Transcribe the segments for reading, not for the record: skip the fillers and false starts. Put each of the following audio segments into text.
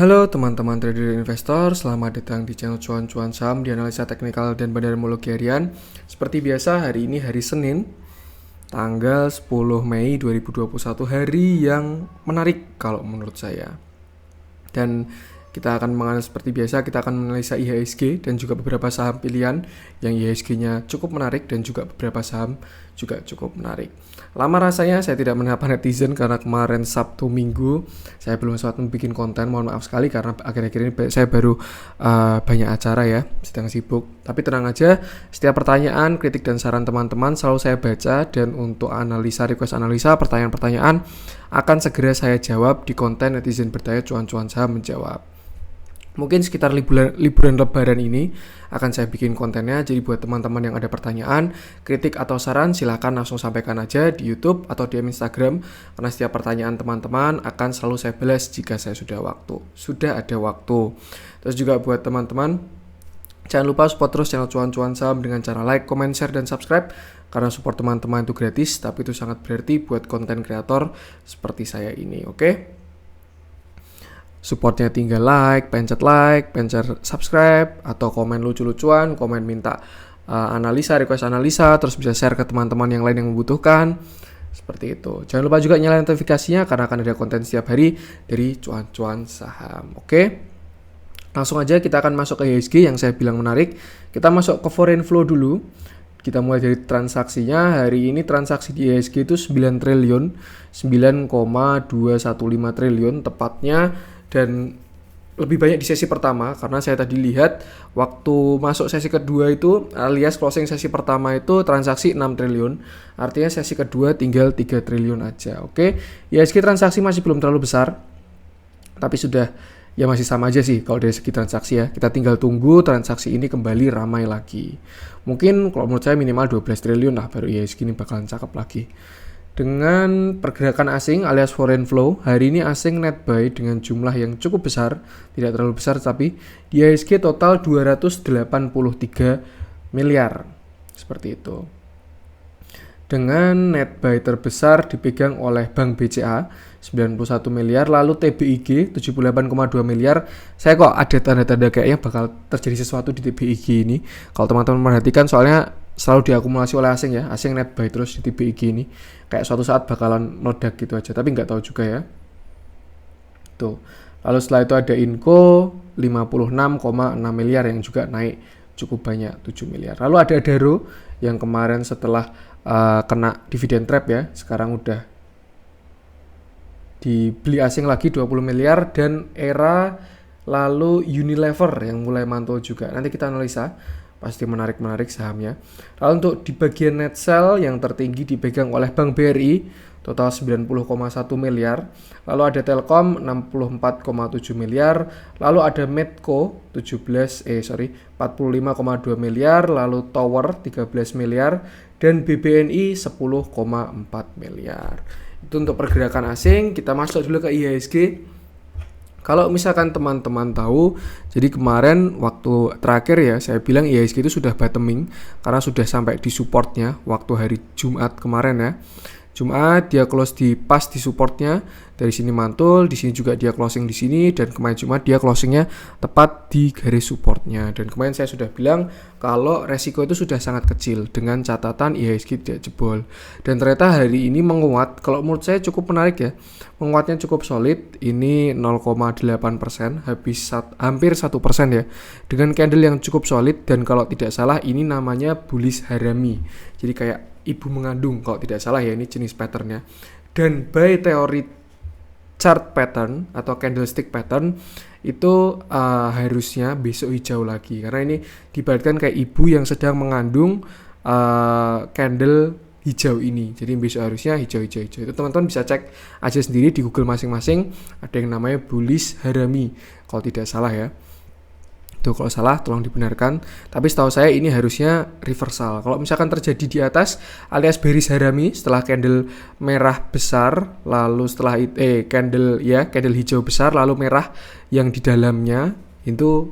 Halo teman-teman trader dan investor, selamat datang di channel Cuan-Cuan Saham di analisa teknikal dan bandarmologi harian. Seperti biasa, hari ini hari Senin, tanggal 10 Mei 2021, hari yang menarik kalau menurut saya. Dan kita akan menganalisa seperti biasa, kita akan menganalisa IHSG dan juga beberapa saham pilihan yang IHSG-nya cukup menarik dan juga beberapa saham juga cukup menarik. Lama rasanya saya tidak menyapa netizen karena kemarin Sabtu Minggu saya belum sempat membuat konten, mohon maaf sekali karena akhir-akhir ini saya baru banyak acara ya, sedang sibuk. Tapi tenang aja, setiap pertanyaan, kritik dan saran teman-teman selalu saya baca, dan untuk request analisa, pertanyaan-pertanyaan akan segera saya jawab di konten netizen bertanya Cuan-Cuan Saham menjawab. Mungkin sekitar liburan lebaran ini akan saya bikin kontennya. Jadi buat teman-teman yang ada pertanyaan, kritik atau saran, silahkan langsung sampaikan aja di YouTube atau DM Instagram, karena setiap pertanyaan teman-teman akan selalu saya balas jika saya sudah ada waktu. Terus juga buat teman-teman, jangan lupa support terus channel Cuan-Cuan Saham dengan cara like, comment, share, dan subscribe. Karena support teman-teman itu gratis, tapi itu sangat berarti buat konten kreator seperti saya ini, oke? Supportnya tinggal pencet subscribe, atau komen lucu-lucuan, komen minta request analisa, terus bisa share ke teman-teman yang lain yang membutuhkan. Seperti itu. Jangan lupa juga nyalain notifikasinya karena akan ada konten setiap hari dari Cuan-Cuan Saham. Oke? Langsung aja kita akan masuk ke IHSG yang saya bilang menarik. Kita masuk ke foreign flow dulu. Kita mulai dari transaksinya. Hari ini transaksi di IHSG itu 9 triliun, 9,215 triliun tepatnya, dan lebih banyak di sesi pertama karena saya tadi lihat waktu masuk sesi kedua itu alias closing sesi pertama itu transaksi 6 triliun, artinya sesi kedua tinggal 3 triliun aja. Oke, IHSG transaksi masih belum terlalu besar, tapi sudah ya masih sama aja sih kalau dari segi transaksi ya. Kita tinggal tunggu transaksi ini kembali ramai lagi. Mungkin kalau menurut saya minimal 12 triliun lah baru IHSG ini bakalan cakep lagi. Dengan pergerakan asing alias foreign flow, hari ini asing net buy dengan jumlah yang cukup besar, tidak terlalu besar tapi di IHSG total 283 miliar. Seperti itu. Dengan net buy terbesar dipegang oleh Bank BCA 91 miliar, lalu TBIG 78,2 miliar. Saya kok ada tanda-tanda kayaknya bakal terjadi sesuatu di TBIG ini. Kalau teman-teman perhatikan, soalnya selalu diakumulasi oleh asing ya, asing net buy terus di TBIG ini. Kayak suatu saat bakalan meledak gitu aja, tapi nggak tahu juga ya. Tuh. Lalu setelah itu ada Inco 56,6 miliar yang juga naik cukup banyak 7 miliar. Lalu ada Adaro yang kemarin setelah kena dividen trap ya, sekarang udah dibeli asing lagi 20 miliar, dan Era, lalu Unilever yang mulai mantul juga. Nanti kita analisa, pasti menarik sahamnya. Lalu untuk di bagian net sell yang tertinggi dipegang oleh Bank BRI, total 90,1 miliar. Lalu ada Telkom 64,7 miliar. Lalu ada Medco 45,2 miliar. Lalu Tower 13 miliar. Dan BBNI 10,4 miliar. Itu untuk pergerakan asing. Kita masuk dulu ke IHSG. Kalau misalkan teman-teman tahu, jadi kemarin waktu terakhir ya saya bilang IHSG itu sudah bottoming karena sudah sampai di supportnya waktu hari Jumat kemarin ya. Jumat dia close pas di supportnya, dari sini mantul, di sini juga dia closing di sini, dan kemarin Jumat dia closingnya tepat di garis supportnya. Dan kemarin saya sudah bilang kalau resiko itu sudah sangat kecil dengan catatan IHSG tidak jebol. Dan ternyata hari ini menguat, kalau menurut saya cukup menarik ya. Menguatnya cukup solid, ini 0,8%, hampir 1% ya. Dengan candle yang cukup solid, dan kalau tidak salah ini namanya bullish harami. Jadi kayak ibu mengandung kalau tidak salah ya, ini jenis patternnya. Dan by teori chart pattern atau candlestick pattern itu harusnya besok hijau lagi, karena ini diibaratkan kayak ibu yang sedang mengandung candle hijau ini. Jadi besok harusnya hijau. Itu teman-teman bisa cek aja sendiri di Google masing-masing, ada yang namanya bullish harami kalau tidak salah ya. Tuh, kalau salah tolong dibenarkan. Tapi setahu saya ini harusnya reversal. Kalau misalkan terjadi di atas alias bearish harami setelah candle merah besar, lalu setelah candle hijau besar lalu merah yang di dalamnya, itu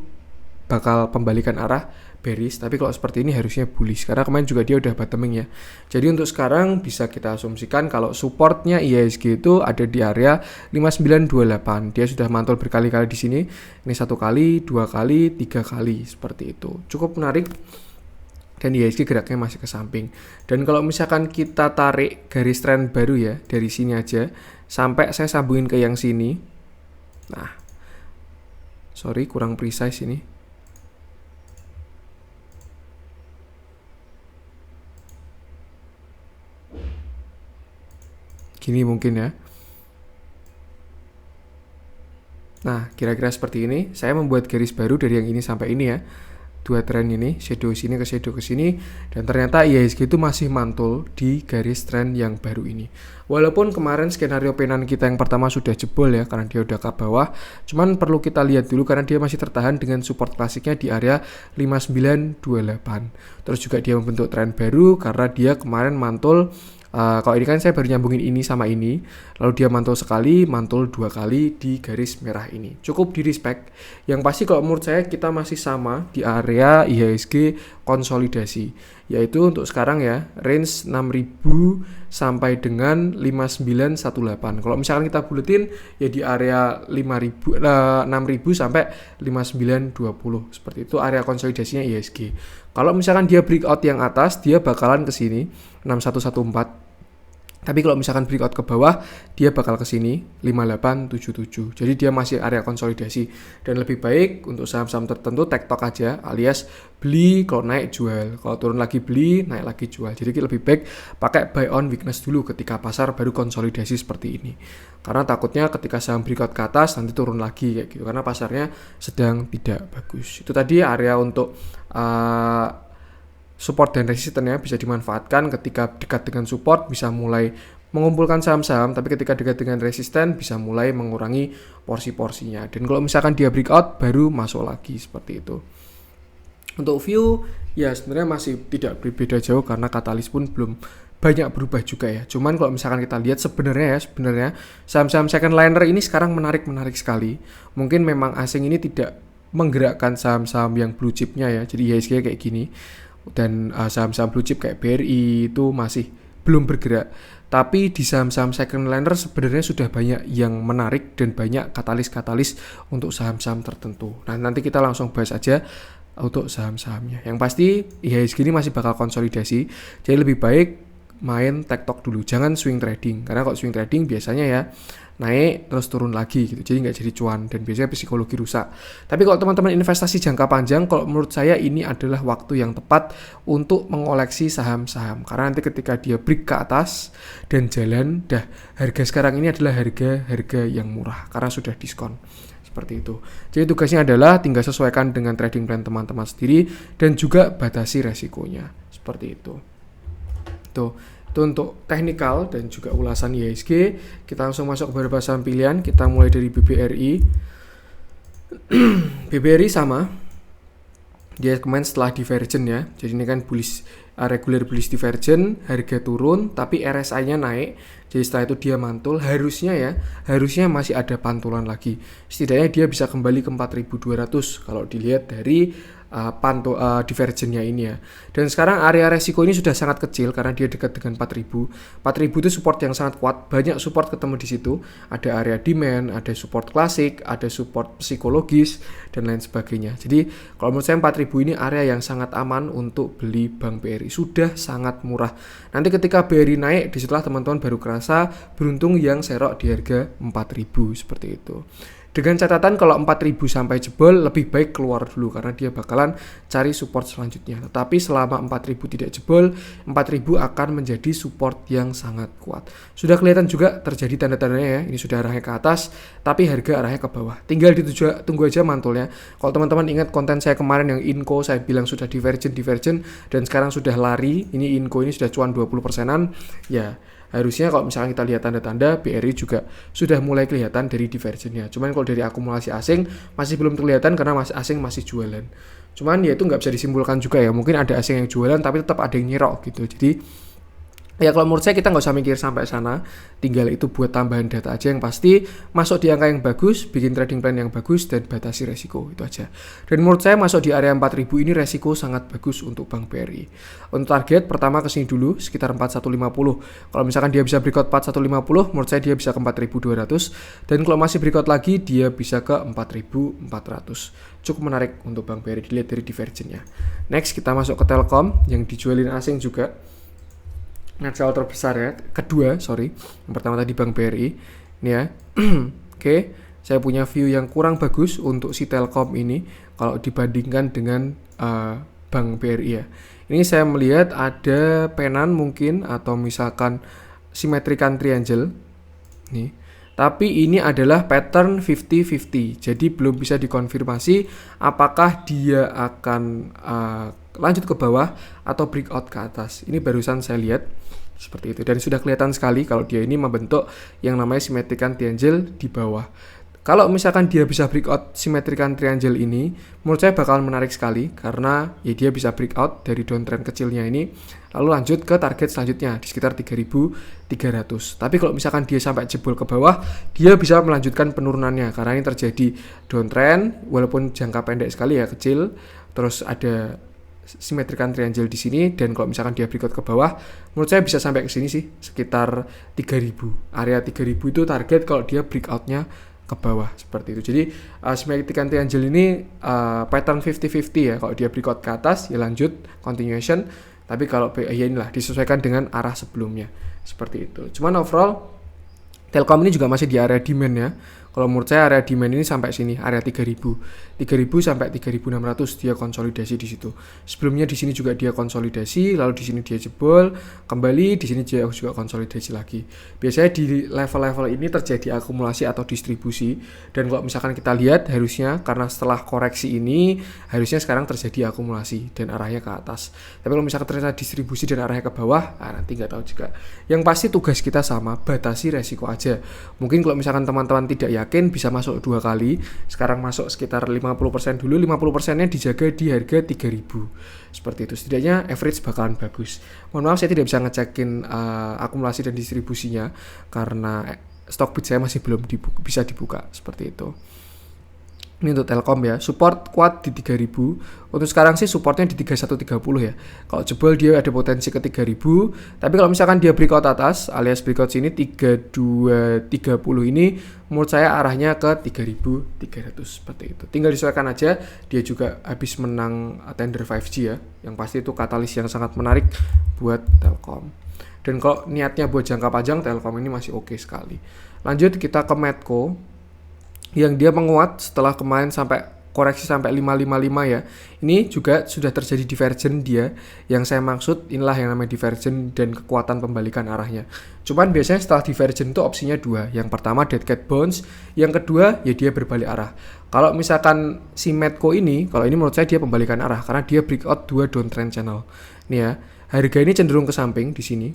bakal pembalikan arah bearish, tapi kalau seperti ini harusnya bullish karena kemarin juga dia udah bottoming ya. Jadi untuk sekarang bisa kita asumsikan kalau supportnya IHSG itu ada di area 5928. Dia sudah mantul berkali-kali di sini. Ini 1 kali, 2 kali, 3 kali seperti itu. Cukup menarik. Dan IHSG geraknya masih ke samping. Dan kalau misalkan kita tarik garis tren baru ya dari sini aja sampai saya sambungin ke yang sini. Nah, sorry kurang precise ini. Gini mungkin ya. Nah, kira-kira seperti ini. Saya membuat garis baru dari yang ini sampai ini ya. Dua tren ini, shadow sini ke shadow ke sini, dan ternyata IHSG itu masih mantul di garis tren yang baru ini. Walaupun kemarin skenario penan kita yang pertama sudah jebol ya karena dia udah ke bawah, cuman perlu kita lihat dulu karena dia masih tertahan dengan support klasiknya di area 5928. Terus juga dia membentuk tren baru karena dia kemarin mantul. Kalau ini kan saya baru nyambungin ini sama ini, lalu dia mantul sekali, mantul 2 kali di garis merah ini. Cukup di respect. Yang pasti kalau menurut saya kita masih sama di area IHSG konsolidasi, yaitu untuk sekarang ya range 6000 sampai dengan 5918. Kalau misalkan kita buletin ya di area 6000 sampai 5920 seperti itu area konsolidasinya IHSG. Kalau misalkan dia breakout yang atas, dia bakalan ke sini 6114. Tapi kalau misalkan breakout ke bawah, dia bakal ke sini 5877. Jadi dia masih area konsolidasi dan lebih baik untuk saham-saham tertentu tektok aja, alias beli kalau naik jual, kalau turun lagi beli, naik lagi jual. Jadi lebih baik pakai buy on weakness dulu ketika pasar baru konsolidasi seperti ini. Karena takutnya ketika saham breakout ke atas nanti turun lagi kayak gitu karena pasarnya sedang tidak bagus. Itu tadi area untuk support dan resistennya bisa dimanfaatkan. Ketika dekat dengan support bisa mulai mengumpulkan saham-saham, tapi ketika dekat dengan resisten bisa mulai mengurangi porsi-porsinya. Dan kalau misalkan dia breakout baru masuk lagi seperti itu. Untuk view ya sebenarnya masih tidak berbeda jauh karena katalis pun belum banyak berubah juga ya. Cuman kalau misalkan kita lihat sebenarnya saham-saham second liner ini sekarang menarik sekali. Mungkin memang asing ini tidak menggerakkan saham-saham yang blue chipnya ya. Jadi IHSG kayak gini. Dan saham-saham blue chip kayak BRI itu masih belum bergerak. Tapi di saham-saham second liner sebenarnya sudah banyak yang menarik dan banyak katalis-katalis untuk saham-saham tertentu. Nah, nanti kita langsung bahas aja untuk saham-sahamnya. Yang pasti IHSG ini masih bakal konsolidasi. Jadi lebih baik main tektok dulu, jangan swing trading. Karena kalau swing trading biasanya ya naik terus turun lagi gitu, jadi nggak jadi cuan dan biasanya psikologi rusak. Tapi kalau teman-teman investasi jangka panjang, kalau menurut saya ini adalah waktu yang tepat untuk mengoleksi saham-saham karena nanti ketika dia break ke atas dan jalan, harga sekarang ini adalah harga yang murah karena sudah diskon seperti itu. Jadi tugasnya adalah tinggal sesuaikan dengan trading plan teman-teman sendiri dan juga batasi resikonya seperti itu. Itu untuk teknikal dan juga ulasan IHSG. Kita langsung masuk ke beberapa saham pilihan. Kita mulai dari BBRI. BBRI sama. Dia kemarin setelah divergent ya. Jadi ini kan bullish, regular bullish divergent, harga turun tapi RSI-nya naik. Jadi setelah itu dia mantul, harusnya masih ada pantulan lagi. Setidaknya dia bisa kembali ke 4200 kalau dilihat dari divergennya ini ya. Dan sekarang area resiko ini sudah sangat kecil karena dia dekat dengan 4000. 4000 itu support yang sangat kuat, banyak support ketemu di situ. Ada area demand, ada support klasik, ada support psikologis dan lain sebagainya. Jadi kalau menurut saya 4000 ini area yang sangat aman untuk beli Bank BRI, sudah sangat murah. Nanti ketika BRI naik, disitulah teman-teman baru kerasa beruntung yang serok di harga 4000 seperti itu. Dengan catatan kalau 4000 sampai jebol lebih baik keluar dulu karena dia bakalan cari support selanjutnya. Tetapi selama 4000 tidak jebol, 4000 akan menjadi support yang sangat kuat. Sudah kelihatan juga terjadi tanda-tandanya ya. Ini sudah arahnya ke atas, tapi harga arahnya ke bawah. Tinggal tunggu aja mantulnya. Kalau teman-teman ingat konten saya kemarin yang Inco, saya bilang sudah divergent dan sekarang sudah lari. Ini Inco ini sudah cuan 20%-an. Ya, harusnya kalau misalkan kita lihat tanda-tanda BRI juga sudah mulai kelihatan dari divergennya. Cuman kalau dari akumulasi asing masih belum kelihatan karena asing masih jualan. Cuman ya itu nggak bisa disimpulkan juga ya. Mungkin ada asing yang jualan tapi tetap ada yang nyerok gitu. Jadi Ya kalau menurut saya kita nggak usah mikir sampai sana, tinggal itu buat tambahan data aja yang pasti masuk di angka yang bagus, bikin trading plan yang bagus dan batasi resiko, itu aja. Dan menurut saya masuk di area 4000 ini resiko sangat bagus untuk Bank BRI. Untuk target pertama kesini dulu sekitar 4150. Kalau misalkan dia bisa breakout 4150, menurut saya dia bisa ke 4200, dan kalau masih breakout lagi dia bisa ke 4400. Cukup menarik untuk Bank BRI dilihat dari divergennya. Next kita masuk ke Telkom yang dijualin asing juga. Net sale terbesar ya, yang pertama tadi Bank BRI ini ya. Oke, saya punya view yang kurang bagus untuk si Telkom ini kalau dibandingkan dengan Bank BRI ya. Ini saya melihat ada penan mungkin atau misalkan symmetrical triangle nih, tapi ini adalah pattern 50-50, jadi belum bisa dikonfirmasi apakah dia akan lanjut ke bawah atau breakout ke atas. Ini barusan saya lihat seperti itu, dan sudah kelihatan sekali kalau dia ini membentuk yang namanya symmetrical triangle di bawah. Kalau misalkan dia bisa breakout symmetrical triangle ini, menurut saya bakal menarik sekali karena ya dia bisa breakout dari downtrend kecilnya ini lalu lanjut ke target selanjutnya di sekitar 3300. Tapi kalau misalkan dia sampai jebol ke bawah, dia bisa melanjutkan penurunannya karena ini terjadi downtrend walaupun jangka pendek sekali ya, kecil, terus ada symmetrical triangle di sini, dan kalau misalkan dia breakout ke bawah, menurut saya bisa sampai ke sini sih, sekitar 3000. Area 3000 itu target kalau dia breakoutnya ke bawah seperti itu. Jadi symmetrical triangle ini pattern 50-50 ya. Kalau dia breakout ke atas ya lanjut continuation, tapi kalau ya inilah disesuaikan dengan arah sebelumnya seperti itu. Cuman overall Telkom ini juga masih di area demand ya. Kalau menurut saya area demand ini sampai sini, area 3000 sampai 3600 dia konsolidasi di situ. Sebelumnya di sini juga dia konsolidasi, lalu di sini dia jebol, kembali di sini dia juga konsolidasi lagi. Biasanya di level-level ini terjadi akumulasi atau distribusi, dan kalau misalkan kita lihat harusnya karena setelah koreksi ini harusnya sekarang terjadi akumulasi dan arahnya ke atas. Tapi kalau misalkan ternyata distribusi dan arahnya ke bawah, nanti nggak tahu juga. Yang pasti tugas kita sama, batasi resiko aja. Mungkin kalau misalkan teman-teman tidak yakin bisa masuk 2 kali, sekarang masuk sekitar 50% dulu, 50%-nya dijaga di harga 3000 seperti itu. Setidaknya average bakalan bagus. Mohon maaf saya tidak bisa ngecekin akumulasi dan distribusinya karena stock bid saya masih belum bisa dibuka seperti itu. Ini untuk Telkom ya, support kuat di 3000. Untuk sekarang sih supportnya di 3130 ya. Kalau jebol dia ada potensi ke 3000, tapi kalau misalkan dia breakout atas alias breakout sini 3230 ini, menurut saya arahnya ke 3300 seperti itu. Tinggal disesuaikan aja. Dia juga habis menang tender 5G ya, yang pasti itu katalis yang sangat menarik buat Telkom. Dan kalau niatnya buat jangka panjang, Telkom ini masih oke sekali. Lanjut kita ke Medco yang dia menguat setelah kemarin sampai koreksi sampai 555 ya. Ini juga sudah terjadi divergen dia. Yang saya maksud inilah yang namanya divergen dan kekuatan pembalikan arahnya. Cuman biasanya setelah divergen itu opsinya 2. Yang pertama dead cat bounce, yang kedua ya dia berbalik arah. Kalau misalkan si Medco ini, kalau ini menurut saya dia pembalikan arah karena dia breakout 2 downtrend channel. Nih ya, harga ini cenderung ke samping di sini.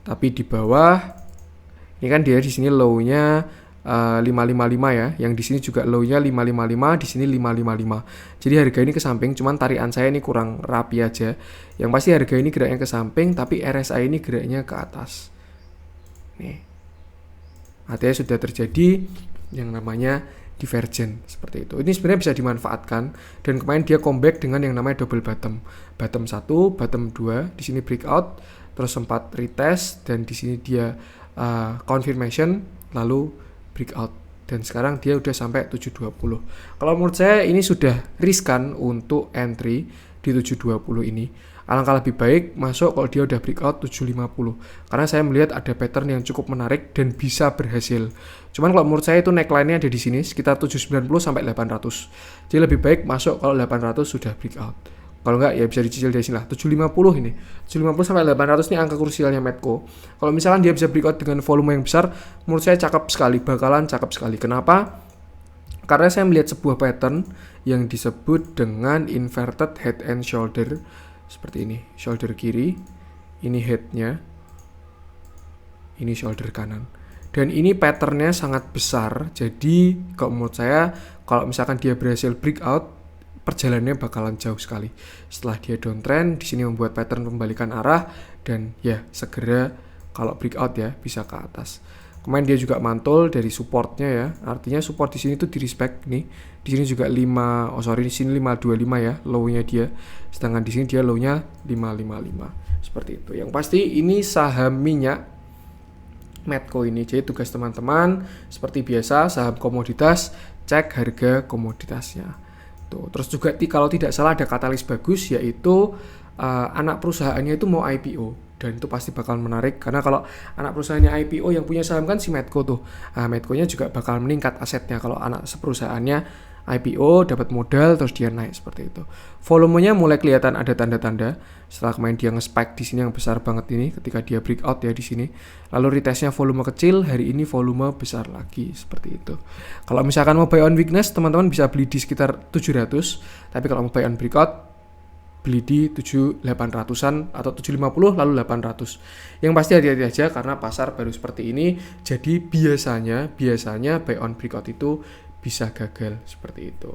Tapi di bawah ini kan dia di sini low-nya 555 ya, yang di sini juga low-nya 555, di sini 555. Jadi harga ini ke samping, cuman tarikan saya ini kurang rapi aja. Yang pasti harga ini geraknya ke samping, tapi RSI ini geraknya ke atas. Nih. Artinya sudah terjadi yang namanya divergen seperti itu. Ini sebenarnya bisa dimanfaatkan, dan kemarin dia comeback dengan yang namanya double bottom. Bottom 1, bottom 2, di sini breakout, terus sempat retest, dan di sini dia confirmation lalu breakout, dan sekarang dia udah sampai 720. Kalau menurut saya ini sudah riskan untuk entry di 720 ini. Alangkah lebih baik masuk kalau dia udah breakout 750 karena saya melihat ada pattern yang cukup menarik dan bisa berhasil. Cuman kalau menurut saya itu neckline-nya ada di sini sekitar 790 sampai 800. Jadi lebih baik masuk kalau 800 sudah breakout. Kalau enggak ya bisa dicicil dari sini lah, 750 ini. 750 sampai 800 ini angka krusialnya Medco. Kalau misalkan dia bisa breakout dengan volume yang besar, menurut saya cakep sekali, bakalan cakep sekali. Kenapa? Karena saya melihat sebuah pattern yang disebut dengan inverted head and shoulder seperti ini. Shoulder kiri, ini headnya, ini shoulder kanan. Dan ini patternnya sangat besar. Jadi kalau menurut saya, kalau misalkan dia berhasil breakout perjalanannya bakalan jauh sekali. Setelah dia downtrend, di sini membuat pattern pembalikan arah dan ya segera kalau breakout ya bisa ke atas. Kemarin dia juga mantul dari supportnya ya. Artinya support di sini tuh di respect nih. Di sini juga di sini 525 ya low-nya dia. Sedangkan di sini dia low-nya 555. Seperti itu. Yang pasti ini saham minyak Medco ini. Jadi tugas teman-teman seperti biasa saham komoditas, cek harga komoditasnya. Tuh. Terus juga kalau tidak salah ada katalis bagus yaitu anak perusahaannya itu mau IPO. Dan itu pasti bakal menarik karena kalau anak perusahaannya IPO yang punya saham kan si Medco tuh. Medco-nya juga bakal meningkat asetnya kalau anak perusahaannya IPO dapat modal terus dia naik seperti itu. Volumenya mulai kelihatan ada tanda-tanda setelah kemarin dia nge-spike di sini yang besar banget ini ketika dia breakout ya di sini. Lalu retestnya volume kecil, hari ini volume besar lagi seperti itu. Kalau misalkan mau buy on weakness, teman-teman bisa beli di sekitar 700, tapi kalau mau buy on breakout beli di 7800-an atau 750 lalu 800. Yang pasti hati-hati aja karena pasar baru seperti ini. Jadi biasanya buy on breakout itu bisa gagal seperti itu.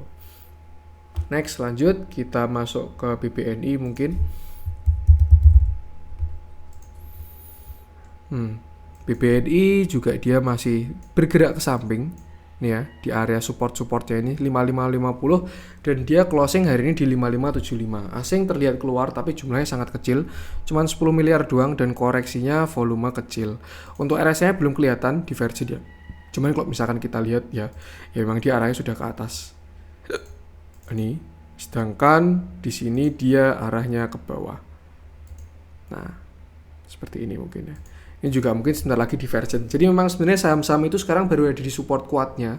Next lanjut kita masuk ke BBNI mungkin. BBNI juga dia masih bergerak ke samping. Nih ya, di area support-supportnya ini 5550 dan dia closing hari ini di 5575. Asing terlihat keluar tapi jumlahnya sangat kecil, cuman 10 miliar doang dan koreksinya volume kecil. Untuk RSI-nya belum kelihatan diverge dia. Cuman kalau misalkan kita lihat ya memang dia arahnya sudah ke atas. Ini, sedangkan di sini dia arahnya ke bawah. Nah, seperti ini mungkin ya. Ini juga mungkin sebentar lagi divergent. Jadi memang sebenarnya saham-saham itu sekarang baru ada di support kuatnya.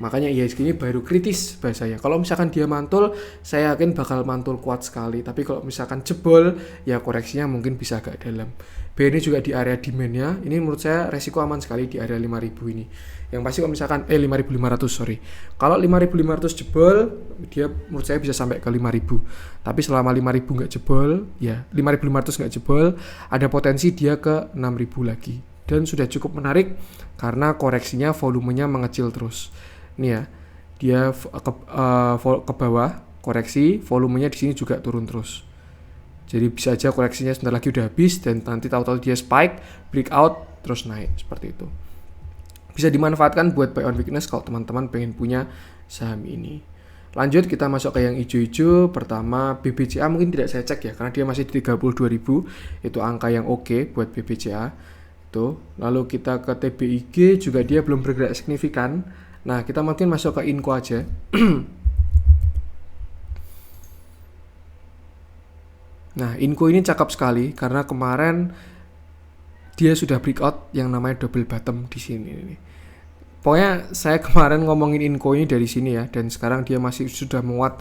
Makanya IHSG ini baru kritis bahasanya. Kalau misalkan dia mantul, saya yakin bakal mantul kuat sekali. Tapi kalau misalkan jebol, ya koreksinya mungkin bisa agak dalam. BNI juga di area demand-nya. Ini menurut saya resiko aman sekali di area 5000 ini. Yang pasti kalau misalkan 5500 sorry. Kalau 5500 jebol, dia menurut saya bisa sampai ke 5000. Tapi selama 5000 nggak jebol, ya 5500 nggak jebol, ada potensi dia ke 6000 lagi. Dan sudah cukup menarik karena koreksinya volumenya mengecil terus. Ini ya, dia ke bawah koreksi, volumenya di sini juga turun terus. Jadi bisa aja koreksinya sebentar lagi udah habis dan nanti tahu-tahu dia spike, breakout, terus naik seperti itu. Bisa dimanfaatkan buat buy on weakness kalau teman-teman pengen punya saham ini. Lanjut kita masuk ke yang hijau-hijau. Pertama BBCA mungkin tidak saya cek ya karena dia masih di 32.000. Itu angka yang oke buat BBCA. Tuh. Lalu kita ke TBIG juga dia belum bergerak signifikan. Nah, kita mungkin masuk ke Inco aja. Nah, Inco ini cakep sekali karena kemarin dia sudah breakout yang namanya double bottom di sini nih. Pokoknya saya kemarin ngomongin Inco ini dari sini ya dan sekarang dia masih sudah menguat.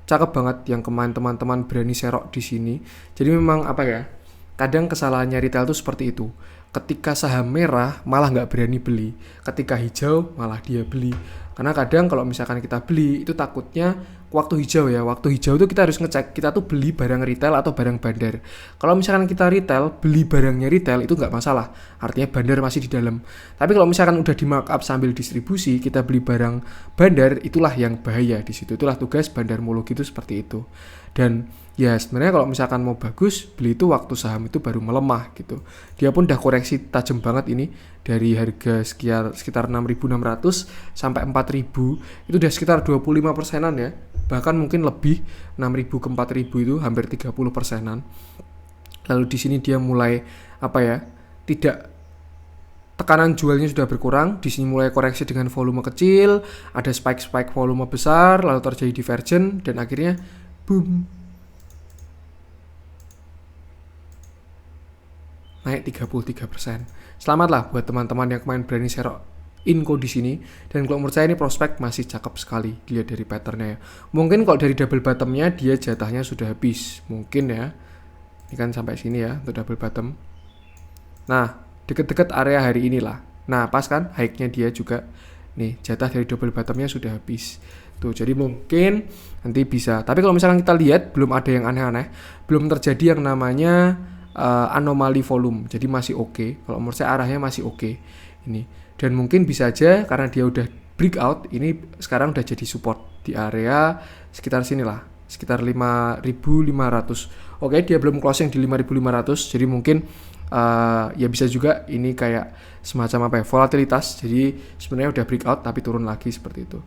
Cakep banget yang kemarin teman-teman berani serok di sini. Jadi memang apa ya? Kadang kesalahannya retail itu seperti itu. Ketika saham merah malah nggak berani beli. Ketika hijau malah dia beli. Karena kadang kalau misalkan kita beli itu takutnya waktu hijau ya. Waktu hijau itu kita harus ngecek kita tuh beli barang retail atau barang bandar. Kalau misalkan kita retail, beli barangnya retail itu nggak masalah. Artinya bandar masih di dalam. Tapi kalau misalkan udah di markup sambil distribusi, kita beli barang bandar, itulah yang bahaya di situ. Itulah tugas bandarmologi itu seperti itu. Dan ya sebenarnya kalau misalkan mau bagus, beli itu waktu saham itu baru melemah gitu. Dia pun udah koreksi tajam banget ini dari harga sekitar 6.600 sampai 4.000 itu udah sekitar 25%-an ya. Bahkan mungkin lebih 6.000 ke 4.000 itu hampir 30%-an. Lalu di sini dia mulai apa ya? Tidak tekanan jualnya sudah berkurang, di sini mulai koreksi dengan volume kecil, ada spike volume besar, lalu terjadi divergent dan akhirnya boom. Naik 33%. Selamatlah buat teman-teman yang kemarin berani serok Inco di sini. Dan kalau menurut saya ini prospek masih cakep sekali dilihat dari patternnya ya. Mungkin kalau dari double bottomnya dia jatahnya sudah habis. Mungkin ya. Ini kan sampai sini ya untuk double bottom. Nah, deket-deket area hari inilah. Nah, pas kan high-nya dia juga. Nih, jatah dari double bottomnya sudah habis. Tuh, jadi mungkin nanti bisa. Tapi kalau misalkan kita lihat belum ada yang aneh-aneh. Belum terjadi yang namanya anomali volume, jadi masih oke. Kalau menurut saya arahnya masih oke ini. Dan mungkin bisa aja karena dia udah breakout, ini sekarang udah jadi support di area sekitar sinilah, sekitar 5.500. Oke, dia belum closing di 5.500, jadi mungkin ya bisa juga ini kayak semacam apa ya, volatilitas. Jadi sebenarnya udah breakout tapi turun lagi seperti itu.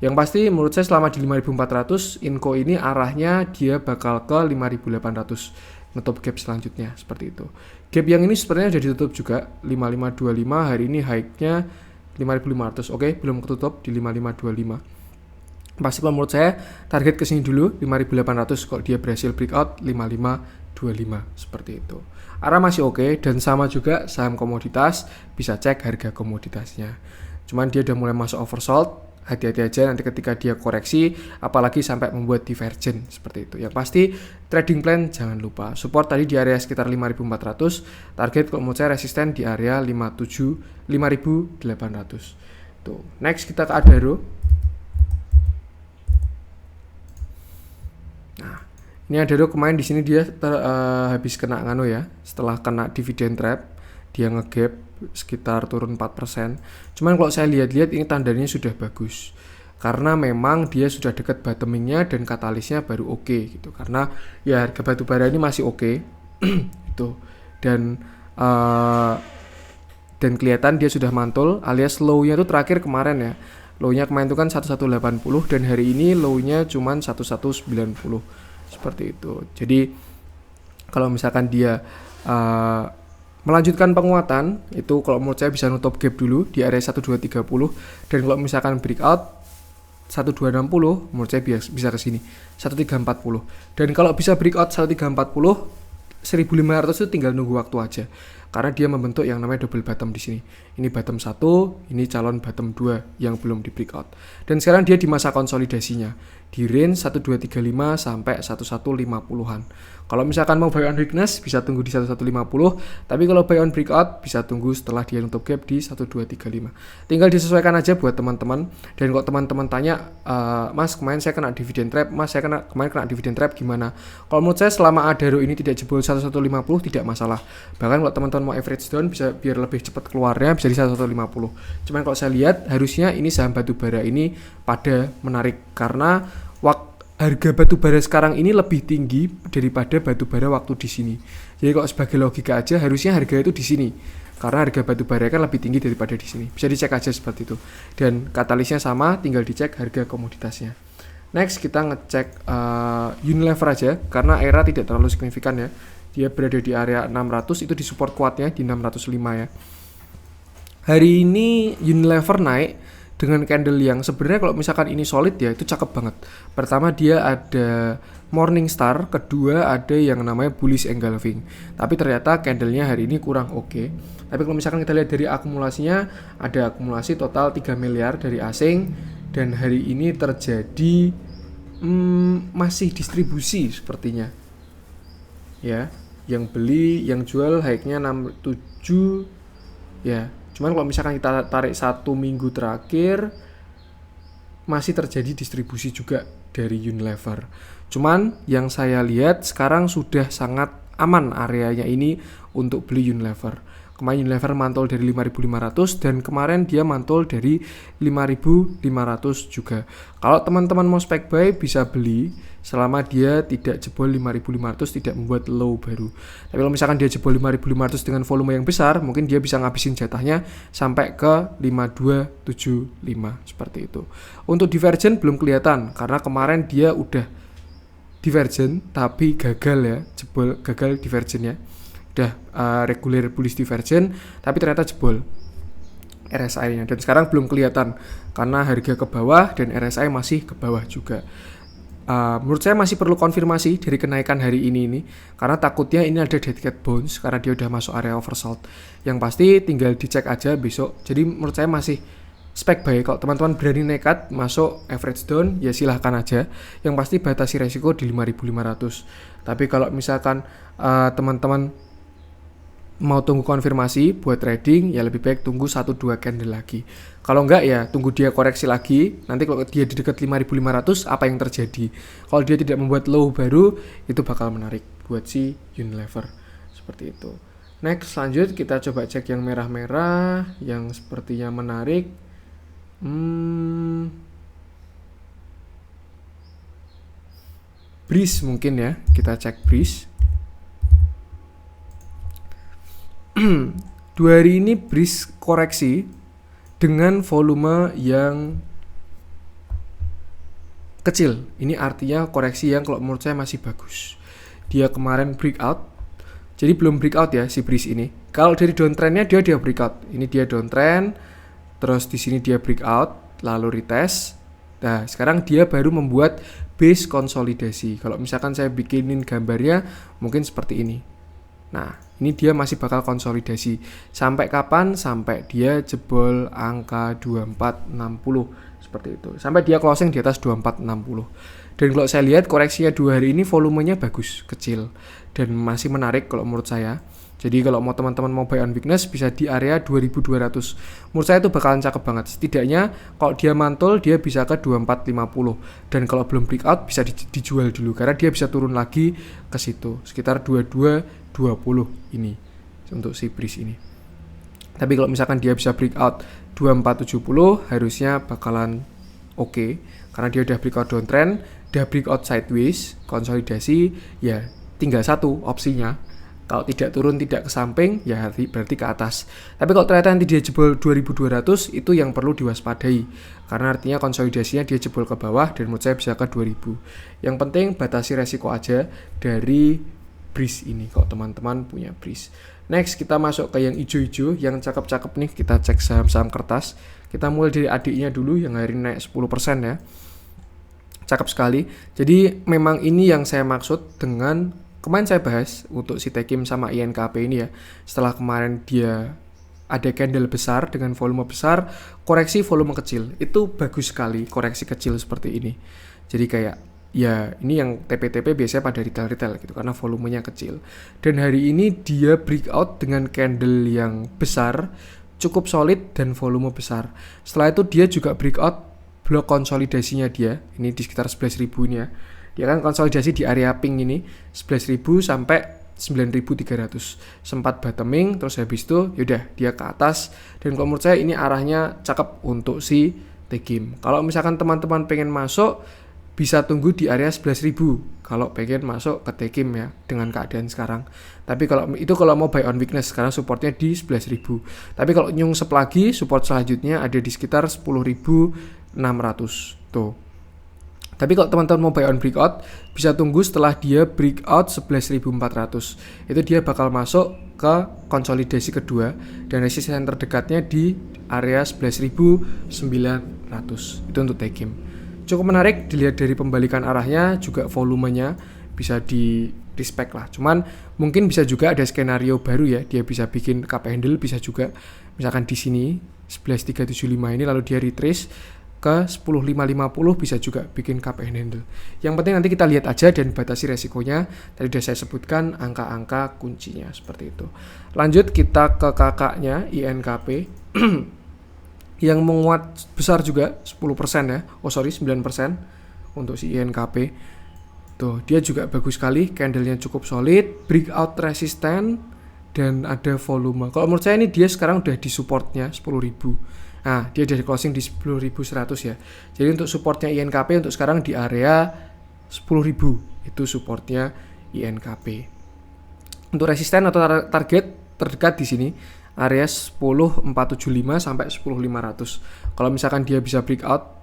Yang pasti menurut saya selama di 5.400 Inco ini arahnya dia bakal ke 5.800, nutup gap selanjutnya seperti itu. Gap yang ini sebenarnya udah ditutup juga 5525, hari ini high-nya 5.500. Oke, belum ketutup di 5525. Pasti kalau menurut saya target kesini dulu 5.800, kalau dia berhasil breakout 5525 seperti itu. Arah masih oke, dan sama juga saham komoditas, bisa cek harga komoditasnya. Cuman dia udah mulai masuk oversold, hati-hati aja nanti ketika dia koreksi, apalagi sampai membuat divergen seperti itu. Yang pasti trading plan jangan lupa support tadi di area sekitar 5.400, target kalau menurut saya resisten di area 5.800. Tuh, next kita ke Adaro. Nah, ini Adaro kemarin di sini dia habis kena ngano ya, setelah kena dividend trap, dia ngegap sekitar turun 4%. Cuman kalau saya lihat-lihat ini tandanya sudah bagus. Karena memang dia sudah dekat bottomingnya dan katalisnya baru oke gitu. Karena ya harga batubara ini masih oke. Itu. Dan kelihatan dia sudah mantul, alias low-nya tuh terakhir kemarin ya. Low-nya kemarin itu kan 1180 dan hari ini low-nya cuman 1190 seperti itu. Jadi kalau misalkan dia melanjutkan penguatan, itu kalau menurut saya bisa nutup gap dulu di area 1230, dan kalau misalkan breakout 1260 menurut saya bisa ke sini 1340. Dan kalau bisa breakout 1340, 1500 itu tinggal nunggu waktu aja. Karena dia membentuk yang namanya double bottom di sini. Ini bottom 1, ini calon bottom 2 yang belum di breakout. Dan sekarang dia di masa konsolidasinya di range 1235 sampai 1150-an. Kalau misalkan mau buy on weakness bisa tunggu di 1150, tapi kalau buy on breakout bisa tunggu setelah dia nutup gap di 1235. Tinggal disesuaikan aja buat teman-teman. Dan kalau teman-teman tanya, Mas kemarin saya kena dividend trap, Mas saya kemarin kena dividend trap gimana? Kalau menurut saya selama Adaro ini tidak jebol 1150 tidak masalah. Bahkan kalau teman-teman mau average down bisa biar lebih cepat keluarnya bisa di 1150. Cuman kalau saya lihat harusnya ini saham batubara ini pada menarik karena harga batubara sekarang ini lebih tinggi daripada batubara waktu di sini. Jadi kalau sebagai logika aja harusnya harga itu di sini. Karena harga batubara kan lebih tinggi daripada di sini. Bisa dicek aja seperti itu. Dan katalisnya sama, tinggal dicek harga komoditasnya. Next kita ngecek Unilever aja karena era tidak terlalu signifikan ya. Dia berada di area 600, itu di support kuatnya di 605 ya. Hari ini Unilever naik dengan candle yang sebenarnya kalau misalkan ini solid ya itu cakep banget. Pertama dia ada morning star, kedua ada yang namanya bullish engulfing. Tapi ternyata candlenya hari ini kurang oke. Tapi kalau misalkan kita lihat dari akumulasinya, ada akumulasi total 3 miliar dari asing dan hari ini terjadi masih distribusi sepertinya. Ya, yang beli, yang jual high-nya 67 ya. Cuman kalau misalkan kita tarik 1 minggu terakhir masih terjadi distribusi juga dari Unilever. Cuman yang saya lihat sekarang sudah sangat aman areanya ini untuk beli Unilever. Kemarin Unilever mantul dari 5.500 dan kemarin dia mantul dari 5.500 juga. Kalau teman-teman mau spec buy bisa beli selama dia tidak jebol 5.500, tidak membuat low baru. Tapi kalau misalkan dia jebol 5.500 dengan volume yang besar, mungkin dia bisa ngabisin jatahnya sampai ke 5275 seperti itu. Untuk divergen belum kelihatan karena kemarin dia udah divergen tapi gagal ya, gagal divergennya. Udah regular bullish divergen tapi ternyata jebol RSI-nya dan sekarang belum kelihatan karena harga ke bawah dan RSI masih ke bawah juga. Menurut saya masih perlu konfirmasi dari kenaikan hari ini karena takutnya ini ada dead cat bounce karena dia udah masuk area oversold. Yang pasti tinggal dicek aja besok. Jadi menurut saya masih spek buy. Kalau teman-teman berani nekat masuk average down ya silahkan aja. Yang pasti batasi resiko di 5.500. Tapi kalau misalkan teman-teman mau tunggu konfirmasi buat trading ya lebih baik tunggu 1-2 candle lagi. Kalau enggak ya tunggu dia koreksi lagi. Nanti kalau dia di dekat 5.500 apa yang terjadi? Kalau dia tidak membuat low baru itu bakal menarik buat si Unilever. Seperti itu. Next lanjut kita coba cek yang merah-merah yang sepertinya menarik. Breeze mungkin ya, kita cek Breeze. 2 hari ini Breeze koreksi dengan volume yang kecil. Ini artinya koreksi yang kalau menurut saya masih bagus. Dia kemarin breakout, jadi belum breakout ya si Breeze ini. Kalau dari downtrendnya dia breakout. Ini dia downtrend, terus di sini dia breakout, lalu retest. Nah, sekarang dia baru membuat base konsolidasi. Kalau misalkan saya bikinin gambarnya mungkin seperti ini. Nah, ini dia masih bakal konsolidasi. Sampai kapan? Sampai dia jebol angka 2460 seperti itu. Sampai dia closing di atas 2460. Dan kalau saya lihat koreksinya 2 hari ini volumenya bagus, kecil dan masih menarik kalau menurut saya. Jadi kalau mau teman-teman mau buy on weakness bisa di area 2200. Menurut saya itu bakalan cakep banget. Setidaknya kalau dia mantul dia bisa ke 2450. Dan kalau belum breakout bisa dijual dulu karena dia bisa turun lagi ke situ sekitar 2220 ini untuk si Breeze ini. Tapi kalau misalkan dia bisa breakout 2470 harusnya bakalan oke. Karena dia udah breakout downtrend, udah breakout sideways, konsolidasi, ya tinggal satu opsinya. Kalau tidak turun, tidak ke samping, ya berarti ke atas. Tapi kalau ternyata nanti dia jebol 2200, itu yang perlu diwaspadai. Karena artinya konsolidasinya dia jebol ke bawah, dan menurut saya bisa ke 2000. Yang penting batasi resiko aja dari Breeze ini, kalau teman-teman punya Breeze. Next, kita masuk ke yang hijau-hijau, yang cakep-cakep nih. Kita cek saham-saham kertas. Kita mulai dari adiknya dulu, yang hari ini naik 10% ya. Cakep sekali. Jadi memang ini yang saya maksud dengan kemarin saya bahas untuk si Techim sama INKP ini ya. Setelah kemarin dia ada candle besar dengan volume besar, koreksi volume kecil. Itu bagus sekali koreksi kecil seperti ini. Jadi kayak ya ini yang TP-TP biasanya pada retail-retail gitu karena volumenya kecil. Dan hari ini dia breakout dengan candle yang besar, cukup solid dan volume besar. Setelah itu dia juga breakout blok konsolidasinya dia. Ini di sekitar 11.000 ini ya. Dia kan konsolidasi di area pink ini 11.000 sampai 9.300 sempat bottoming terus habis itu yaudah dia ke atas dan kalau menurut saya ini arahnya cakep untuk si Techim. Kalau misalkan teman-teman pengen masuk bisa tunggu di area 11.000 kalau pengen masuk ke Techim ya dengan keadaan sekarang. Tapi kalau itu kalau mau buy on weakness karena supportnya di 11.000. Tapi kalau nyungsep lagi support selanjutnya ada di sekitar 10.600 tuh. Tapi kalau teman-teman mau buy on breakout, bisa tunggu setelah dia breakout 11.400. Itu dia bakal masuk ke konsolidasi kedua dan resisten terdekatnya di area 11.900. Itu untuk Techim. Cukup menarik dilihat dari pembalikan arahnya, juga volumenya bisa di respect lah. Cuman mungkin bisa juga ada skenario baru ya, dia bisa bikin cup handle bisa juga. Misalkan di sini 11.375 ini lalu dia retrace ke 10.550 bisa juga bikin cup and handle. Yang penting nanti kita lihat aja dan batasi resikonya. Tadi sudah saya sebutkan angka-angka kuncinya seperti itu. Lanjut kita ke kakaknya INKP yang menguat besar juga 10% ya. 9% untuk si INKP. Tuh, dia juga bagus sekali, candlenya cukup solid, breakout resisten dan ada volume. Kalau menurut saya ini dia sekarang udah di supportnya 10.000. Nah, dia dari closing di 10.100 ya. Jadi untuk supportnya INKP untuk sekarang di area 10.000. Itu supportnya INKP. Untuk resisten atau target terdekat di sini area 10.475 sampai 10.500. Kalau misalkan dia bisa breakout,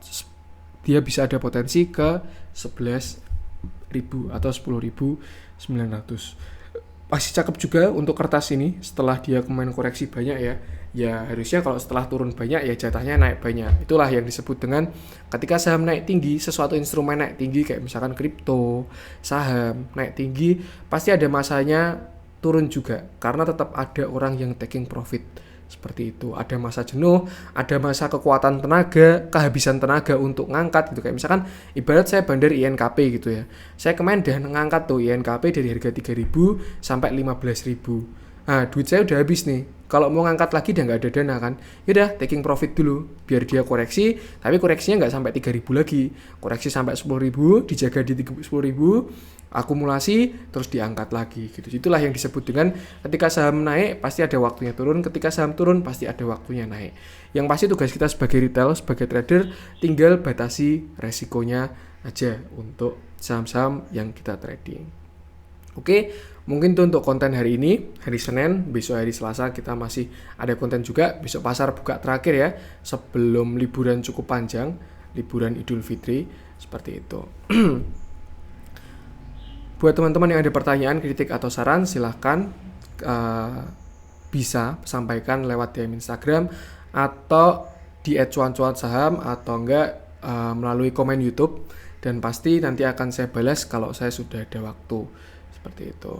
dia bisa ada potensi ke 11.000 atau 10.900. Masih cakep juga untuk kertas ini setelah dia kemarin koreksi banyak ya. Ya harusnya kalau setelah turun banyak ya jatahnya naik banyak. Itulah yang disebut dengan ketika saham naik tinggi, sesuatu instrumen naik tinggi kayak misalkan kripto, saham naik tinggi, pasti ada masanya turun juga karena tetap ada orang yang taking profit. Seperti itu, ada masa jenuh, ada masa kekuatan tenaga, kehabisan tenaga untuk ngangkat gitu. Kayak misalkan ibarat saya bandar INKP gitu ya. Saya kemarin udah ngangkat tuh INKP dari harga 3.000 sampai 15.000. Nah, duit saya udah habis nih. Kalau mau ngangkat lagi udah nggak ada dana kan. Yaudah, taking profit dulu. Biar dia koreksi, tapi koreksinya nggak sampai 3.000 lagi. Koreksi sampai 10.000, dijaga di 10.000, akumulasi, terus diangkat lagi gitu. Itulah yang disebut dengan ketika saham naik, pasti ada waktunya turun. Ketika saham turun, pasti ada waktunya naik. Yang pasti tugas kita sebagai retail, sebagai trader, tinggal batasi resikonya aja untuk saham-saham yang kita trading. Oke, mungkin itu untuk konten hari ini, hari Senin. Besok hari Selasa kita masih ada konten juga. Besok pasar buka terakhir ya, sebelum liburan cukup panjang, liburan Idul Fitri, seperti itu. Buat teman-teman yang ada pertanyaan, kritik atau saran, silahkan bisa sampaikan lewat DM Instagram atau di @cuan-cuan-saham atau enggak melalui komen YouTube, dan pasti nanti akan saya balas kalau saya sudah ada waktu, seperti itu.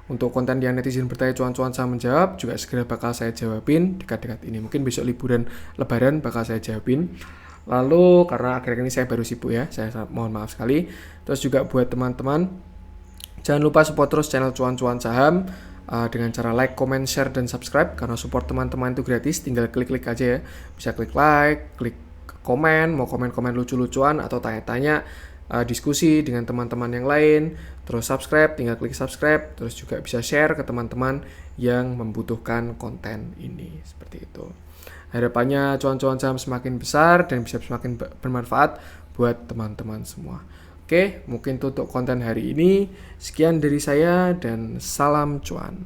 Untuk konten yang netizen bertanya cuan-cuan saham menjawab juga segera bakal saya jawabin dekat-dekat ini. Mungkin besok liburan Lebaran bakal saya jawabin. Lalu karena akhir-akhir ini saya baru sibuk ya, saya mohon maaf sekali. Terus juga buat teman-teman, jangan lupa support terus channel cuan-cuan saham dengan cara like, comment, share, dan subscribe. Karena support teman-teman itu gratis, tinggal klik-klik aja ya. Bisa klik like, klik komen, mau komen-komen lucu-lucuan atau tanya-tanya, diskusi dengan teman-teman yang lain. Terus subscribe, tinggal klik subscribe. Terus juga bisa share ke teman-teman yang membutuhkan konten ini, seperti itu. Harapannya cuan-cuan saham semakin besar dan bisa semakin bermanfaat buat teman-teman semua. Oke, mungkin itu untuk konten hari ini. Sekian dari saya dan salam cuan.